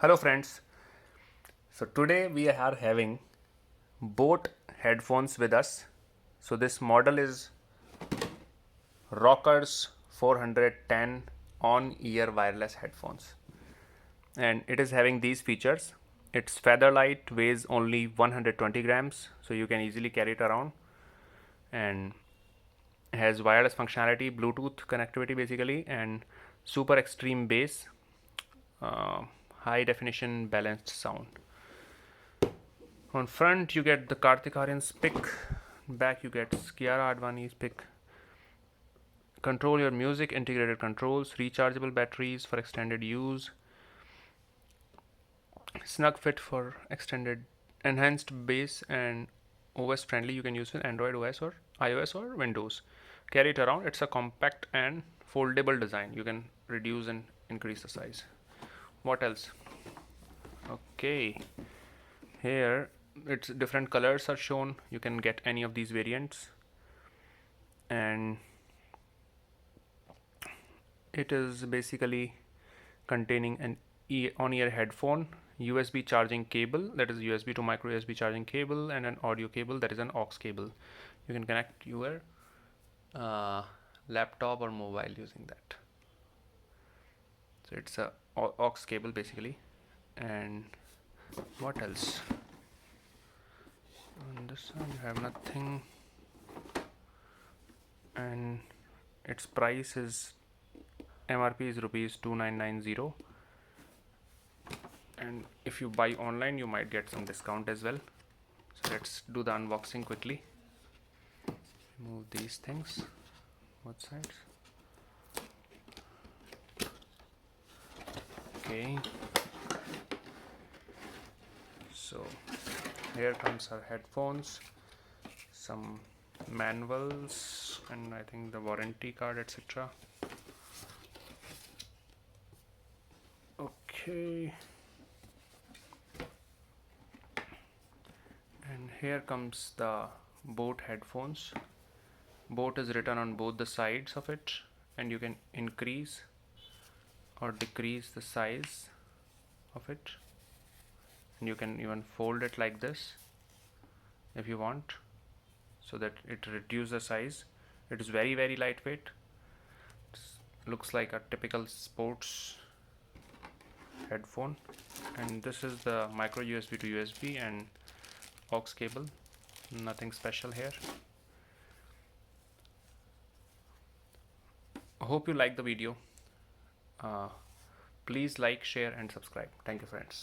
Hello friends. So today we are having boat headphones with us. So this model is Rockers 410 on-ear wireless headphones, and it is having these features. It's feather light, weighs only 120 grams, so you can easily carry it around, and has wireless functionality, Bluetooth connectivity basically, and super extreme bass, uh, high definition balanced sound. On front you get the Karthik Aryan's pick, back you get Kiara Advani's pick. Control your music, integrated controls, rechargeable batteries for extended use, snug fit for extended enhanced bass, and OS friendly. You can use with Android OS or iOS or Windows. Carry it around. It's a compact and foldable design. You can reduce and increase the size. What else? Okay, here it's different colors are shown. You can get any of these variants, and it is basically containing an on-ear headphone, USB charging cable, that is USB to micro USB charging cable, and an audio cable, that is an aux cable. You can connect your laptop or mobile using that. So it's a aux cable basically. And what else? On this one you have nothing, and its price is MRP is rupees 2990, and if you buy online you might get some discount as well. So let's do the unboxing quickly. Remove these things, both sides. Okay, so here comes our headphones, some manuals, and I think the warranty card, etc. Okay, and here comes the Boat headphones. Boat is written on both the sides of it, and you can increase or decrease the size of it, and you can even fold it like this if you want, so that it reduces the size. It is very lightweight. Looks like a typical sports headphone, and this is the micro USB to USB and aux cable. Nothing special here. Hope you like the video. Please like, share and subscribe. Thank you friends.